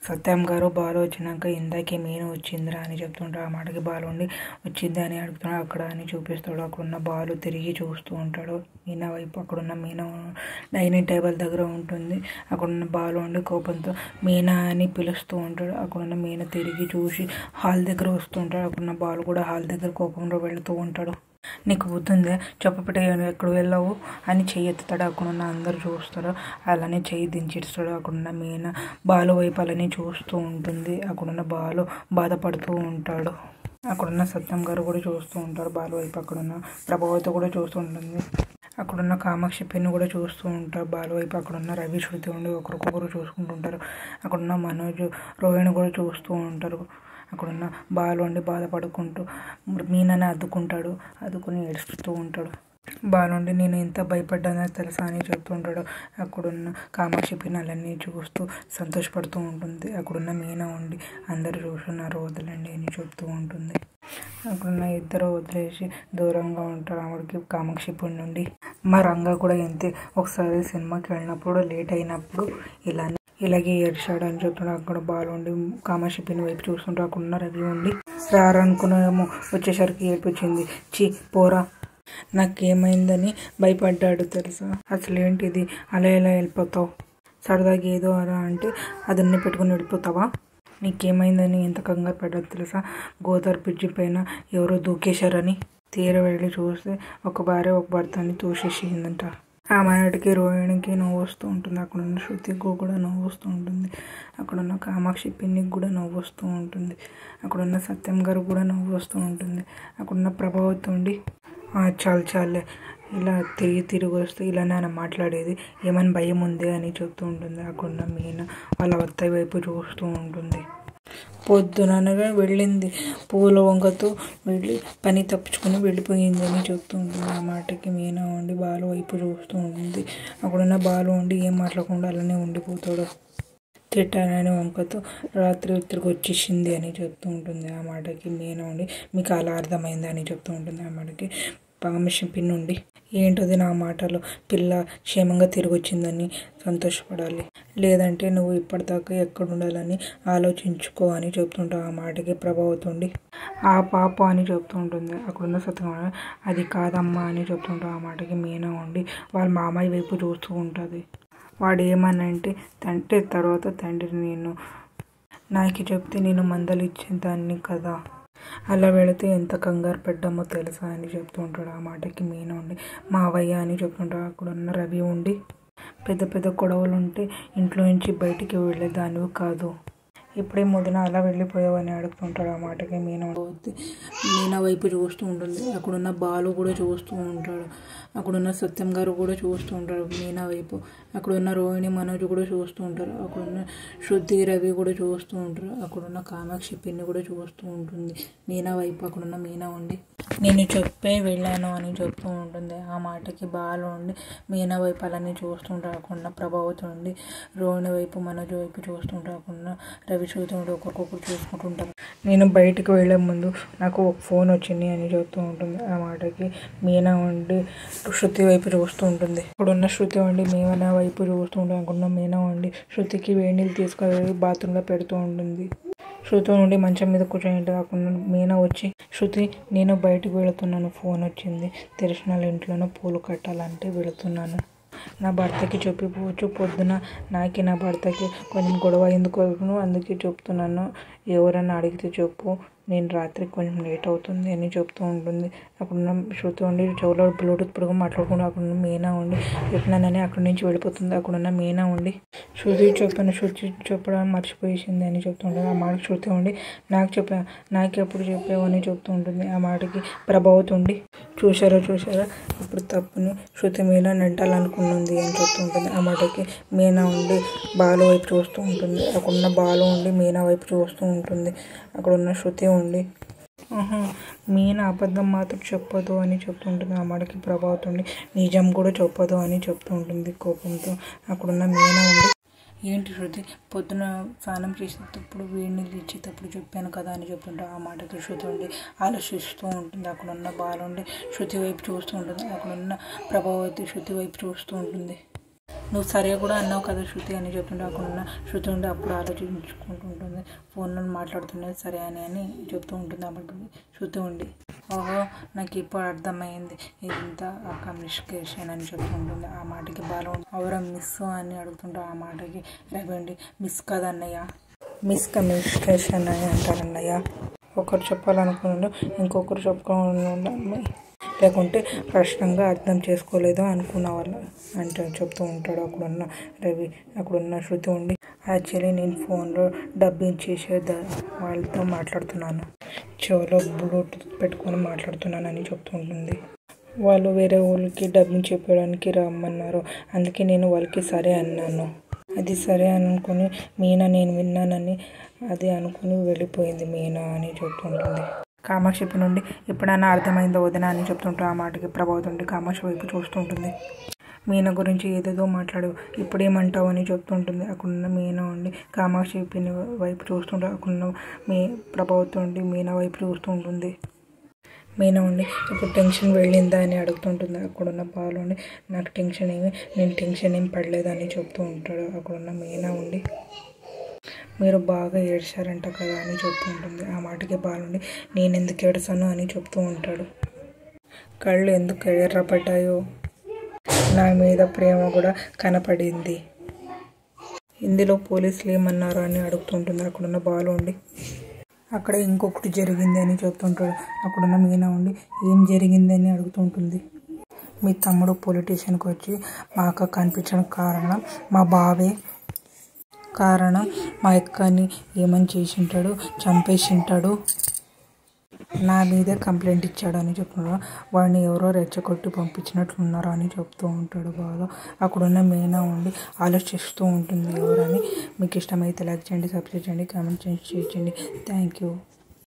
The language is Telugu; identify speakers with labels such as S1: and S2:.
S1: సత్యం గారు బాలు వచ్చినాక ఇందాకే మీనా వచ్చిందిరా అని చెప్తుంటాడు. ఆ మాటకి బాలు ఉండి వచ్చింది అని అడుగుతున్నాడు. అక్కడ అని చూపిస్తాడు. అక్కడున్న బాలు తిరిగి చూస్తూ ఉంటాడు మీనా వైపు. అక్కడున్న మీనా డైనింగ్ టేబుల్ దగ్గర ఉంటుంది. అక్కడున్న బాలు ఉండి కోపంతో మీనా అని పిలుస్తూ ఉంటాడు. అక్కడున్న మీనా తిరిగి చూసి హాల్ దగ్గర వస్తూ ఉంటాడు. అక్కడున్న బాలు కూడా హాల్ దగ్గర కోపంలో వెళుతూ ఉంటాడు. నీకు బుద్ధుందా, చెప్పపెట్టే ఎక్కడ వెళ్ళావు అని చెయ్యి ఎత్తుతాడు. అక్కడున్న అందరు చూస్తారు. అలానే చెయ్యి దించిస్తాడు. అక్కడున్న మీనా బాలు వైపు అలానే చూస్తూ ఉంటుంది. అక్కడున్న బాలు బాధపడుతూ ఉంటాడు. అక్కడున్న సత్యం గారు కూడా చూస్తూ ఉంటారు బాలు వైపు. అక్కడున్న ప్రభావతి కూడా చూస్తూ ఉంటుంది. అక్కడున్న కామాక్షి పిన్ని కూడా చూస్తూ ఉంటారు బాలు వైపు. అక్కడున్న రవి శృతి ఉండి ఒకరికొకరు చూసుకుంటుంటారు. అక్కడున్న మనోజ్ రోహిణి కూడా చూస్తూ ఉంటారు. అక్కడున్న బాలు ఉండి బాధపడుకుంటూ మీనాని అద్దుకుని ఏడుస్తూ ఉంటాడు. బాలు ఉండి నేను ఎంత భయపడ్డానో తెలుసా అని చెప్తుంటాడు. అక్కడున్న కామాక్షి పిన్నలన్నీ చూస్తూ సంతోషపడుతూ ఉంటుంది. అక్కడున్న మీనా ఉండి అందరు చూస్తున్నారు వదలండి అని చెప్తూ ఉంటుంది. అక్కడున్న ఇద్దరు వదిలేసి దూరంగా ఉంటారు. ఆవిడకి కామాక్షి పిన్ని నుండి మా రంగా కూడా ఎంతే ఒకసారి సినిమాకి వెళ్ళినప్పుడు లేట్ అయినప్పుడు ఇలాగే ఏడ్చాడు అని చెప్తున్నాడు. అక్కడ బాలు ఉండి కామాక్షి పిన్ని వైపు చూస్తుంటే అక్కడున్న రవి ఉండి రారనుకునేమో వచ్చేసరికి ఏడ్పించింది. చీ పోరా, నాకేమైందని భయపడ్డాడు తెలుసా. అసలు ఏంటిది అలా ఎలా వెళ్ళిపోతావు, సరదాగా ఏదో అలా అంటే అదన్నీ పెట్టుకుని వెళ్ళిపోతావా, నీకేమైందని ఎంత కంగారు పడ్డాడు తెలుసా. గోదావరి బ్రిడ్జి పైన ఎవరో దూకేశారని తీర వెళ్ళి చూస్తే ఒక భార్య ఒక భర్తని తోసేసిందంట. ఆ మాటకి రోహిణికి నవ్వు వస్తూ ఉంటుంది. అక్కడున్న శృతికి కూడా నవ్వు వస్తూ ఉంటుంది. అక్కడున్న కామాక్షి పిన్నికి కూడా నవ్వు వస్తూ ఉంటుంది. అక్కడున్న సత్యం గారు కూడా నవ్వు వస్తూ ఉంటుంది. అక్కడున్న ప్రభావతి ఉండి చాలే ఇలా తిరిగి వస్తే ఇలానే ఆయన మాట్లాడేది, ఏమైనా భయం ఉంది అని చెప్తూ ఉంటుంది. అక్కడున్న మీనా వాళ్ళ అత్తయ్య వైపు చూస్తూ ఉంటుంది. పొద్దుననగా వెళ్ళింది పూల వంగతో వెళ్ళి పని తప్పించుకొని వెళ్ళిపోయింది అని చెప్తూ ఉంటుంది. ఆ మాటకి మీనా ఉండి బాలు వైపు చూస్తూ ఉంటుంది. అక్కడున్న బాలు ఉండి ఏం మాట్లాడకుండా అలానే ఉండిపోతాడు. తిట్టానని వంకతో రాత్రి తిరిగి వచ్చేసింది అని చెప్తూ ఉంటుంది. ఆ మాటకి మీనా ఉండి మీకు అలా అర్థమైంది అని చెప్తూ ఉంటుంది. ఆ మాటకి కామాక్షి పిన్ని ఉండి ఏంటది నా మాటలు, పిల్ల క్షేమంగా తిరిగి వచ్చిందని సంతోషపడాలి, లేదంటే నువ్వు ఇప్పటిదాకా ఎక్కడ ఉండాలని ఆలోచించుకో అని చెప్తుంటావు. ఆ మాటకి ప్రభావతి ఉండి ఆ పాప అని చెప్తూ ఉంటుంది. అక్కడున్న సత్యం అది కాదమ్మా అని చెప్తుంటావు. ఆ మాటకి మీనా ఉండి వాళ్ళ మామయ్య వైపు చూస్తూ ఉంటుంది. వాడు ఏమనంటే తర్వాత తండ్రి నేను నాకు చెప్తే నేను మందలు ఇచ్చేదాన్ని కదా, అలా వెళితే ఎంత కంగారు పడ్డామో తెలుసా అని చెప్తూ ఉంటాడు. ఆ మాటకి మీనా ఉండి మావయ్య అని చెప్తుంటాడు. అక్కడున్న రవి ఉండి పెద్ద గొడవలు ఉంటే ఇంట్లో నుంచి బయటికి వెళ్ళేదానివి కాదు, ఇప్పుడే మొదన అలా వెళ్ళిపోయావు అని అడుగుతుంటాడు. ఆ మాటకి మీనా వైపు చూస్తూ ఉంటుంది. అక్కడున్న బాలు కూడా చూస్తూ ఉంటాడు. అక్కడున్న సత్యం గారు కూడా చూస్తూ ఉంటారు మీనా వైపు. అక్కడున్న రోహిణి మనోజ్ కూడా చూస్తూ ఉంటారు. అక్కడున్న శృతి రవి కూడా చూస్తూ ఉంటారు. అక్కడున్న కామాక్షి పిన్ని కూడా చూస్తూ ఉంటుంది మీనా వైపు. అక్కడున్న మీనా ఉండి నేను చెప్పే వెళ్ళాను అని చెప్తూ ఉంటుంది. ఆ మాటకి బాలు ఉండి మీనా వైపు అలానే చూస్తుంటారు. అక్కడున్న ప్రభావతి ఉండి రోహిణి వైపు మనోజ్ వైపు చూస్తుంటారు. అక్కడున్న రవి చూస్తూ ఒకరికొకరు చూసుకుంటుంటారు. నేను బయటకు వెళ్ళే ముందు నాకు ఒక ఫోన్ వచ్చింది అని చెప్తూ ఉంటుంది. ఆ మాటకి మీనా ఉండి శృతి వైపు చూస్తూ ఉంటుంది. ఇప్పుడున్న శృతి ఉండి మీనా వైపు చూస్తూ ఉంటుంది. అనుకున్న మీనా ఉండి శృతికి వేడి నీళ్ళు తీసుకెళ్ళి బాత్రూంలో పెడుతూ ఉంటుంది. శృతి నుండి మంచం మీద కూర్చొని కాకుండా మీనా వచ్చి శృతి నేను బయటకు వెళుతున్నాను, ఫోన్ వచ్చింది, తెలిసిన వాళ్ళ ఇంట్లోనూ పూలు కట్టాలంటే వెళుతున్నాను, నా భర్తకి చెప్పిపోవచ్చు, పొద్దున నా భర్తకి కొంచెం గొడవ ఎందుకు అందుకే చెప్తున్నాను, ఎవరైనా అడిగితే చెప్పు, నేను రాత్రికి కొంచెం లేట్ అవుతుంది అని చెప్తూ ఉంటుంది. అక్కడున్న శృతి ఉండి చెవులో బ్లూటూత్ పెట్టుకుని మాట్లాడుకుంటూ అక్కడున్న మీనా ఉండి చెప్పినానని అక్కడి నుంచి వెళ్ళిపోతుంది. అక్కడున్న మీనా ఉండి శృతి చెప్పడం మర్చిపోయేసింది అని చెప్తుంటుంది. ఆ మాటకి శృతి ఉండి నాకు ఎప్పుడు చెప్పావు అని చెప్తూ ఉంటుంది. ఆ మాటకి ప్రభావతి ఉండి చూసారా ఇప్పుడు తప్పుని శృతి మీనా నెట్టాలనుకున్నది అని చెప్తూ ఉంటుంది. ఆ మాటకి మీనా ఉండి బాలు వైపు చూస్తూ ఉంటుంది. అక్కడున్న బాలు ఉండి మీనా వైపు చూస్తూ ఉంటుంది. అక్కడున్న శృతి ఉండి మీనా అబద్ధం మాత్రం చెప్పదు అని చెప్తుంటుంది. ఆ మాటకి ప్రభావతి ఉండి నిజం కూడా చెప్పదు అని చెప్తూ ఉంటుంది కోపంతో. అక్కడున్న మీనా ఉండి ఏంటి శృతి పొద్దున స్నానం చేసేటప్పుడు వేడి నీళ్ళు ఇచ్చేటప్పుడు చెప్పాను కదా అని చెప్తుంటే ఆ మాటకి శృతి ఉండి ఆలోచిస్తూ ఉంటుంది. అక్కడున్న బాలు ఉండి శృతి వైపు చూస్తూ ఉంటుంది. అక్కడున్న ప్రభావతి శృతి వైపు చూస్తూ ఉంటుంది. నువ్వు సరే కూడా అన్నావు కదా శృతి అని చెప్తుంటే అక్కడున్న శృతి ఉండి అప్పుడు ఆలోచించుకుంటూ ఉంటుంది. ఫోన్లో మాట్లాడుతున్నది సరే అని చెప్తూ ఉంటుంది. అప్పటికి శృతి ఉండి ఓహో నాకు ఇప్పుడు అర్థమైంది ఇదంతా కమ్యూనికేషన్ అని చెప్తూ ఉంటుంది. ఆ మాటకి బాలు ఎవరో మిస్ అని అడుగుతుంటే ఆ మాటకి రవి ఉండి మిస్ కదన్నయ్య, మిస్ కమ్యూనికేషన్ అని అంటారన్నయ్య. ఒకరు చెప్పాలనుకున్నాడు ఇంకొకరు చెప్పుకోవాలి, లేకుంటే స్పష్టంగా అర్థం చేసుకోలేదో అనుకున్న వాళ్ళు అంటే చెప్తూ ఉంటాడు అక్కడున్న రవి. అక్కడున్న శృతి ఉండి యాక్చువల్లీ నేను ఫోన్లో డబ్బింగ్ చేసే వాళ్ళతో మాట్లాడుతున్నాను, చెవిలో బ్లూటూత్ పెట్టుకొని మాట్లాడుతున్నాను అని చెప్తూ ఉంటుంది. వాళ్ళు వేరే ఊళ్ళకి డబ్బింగ్ చెప్పడానికి రమ్మన్నారు, అందుకే నేను వాళ్ళకి సరే అన్నాను. అది సరే అనుకుని మీనా నేను విన్నానని అది అనుకుని వెళ్ళిపోయింది మీనా అని చెప్తుంటుంది. కామాక్షి నుండి ఎప్పుడైనా అర్థమైందో వదిన అని చెప్తుంటే ఆ మాటకి ప్రభావితుండి కామాక్షి వైపు చూస్తూ ఉంటుంది. మీనా గురించి ఏదేదో మాట్లాడు ఇప్పుడేమంటావు అని చెప్తుంటుంది. అక్కడున్న మీనా ఉండి కామాక్షి పిన్ని వైపు చూస్తుంటే అక్కడున్న ప్రభావితుండి మీనా వైపు చూస్తూ ఉంటుంది. మీనా ఉండి ఇప్పుడు టెన్షన్ వెళ్ళిందా అని అడుగుతుంటుంది. అక్కడున్న బాలు ఉండి నాకు టెన్షన్ నేను టెన్షన్ ఏం పడలేదని చెప్తూ ఉంటాడు. అక్కడున్న మీనా ఉండి మీరు బాగా ఏడ్చారంట కదా అని చెప్తూ ఉంటుంది. ఆ మాటకి బాలుండి నేను ఎందుకు ఏడ్చాను అని చెప్తూ ఉంటాడు. కళ్ళు ఎందుకు ఎర్రపడ్డాయో నా మీద ప్రేమ కూడా కనపడింది, ఇందులో పోలీసులు ఏమన్నారు అని అడుగుతుంటుంది. అక్కడున్న బాలు ఉండి అక్కడ ఇంకొకటి జరిగింది అని చెప్తుంటాడు. అక్కడున్న మీనా ఉండి ఏం జరిగింది అని అడుగుతుంటుంది. మీ తమ్ముడు పొలిటీషియన్కి వచ్చి మా అక్క కనిపించడం కారణం మా బావే కారణం, మా అక్కని ఏమని చేసింటాడు, చంపేసింటాడు, నా మీదే కంప్లైంట్ ఇచ్చాడు అని చెప్తున్నాడు. వాడిని ఎవరో రెచ్చగొట్టి పంపించినట్లున్నారు అని చెప్తూ ఉంటాడు బాగా. అక్కడున్న మీనా ఉండి ఆలోచిస్తూ ఉంటుంది ఎవరని. మీకు ఇష్టమైతే లైక్ చేయండి, సబ్స్క్రైబ్ చేయండి, కామెంట్ చేయండి, షేర్ చేయండి. Thank you.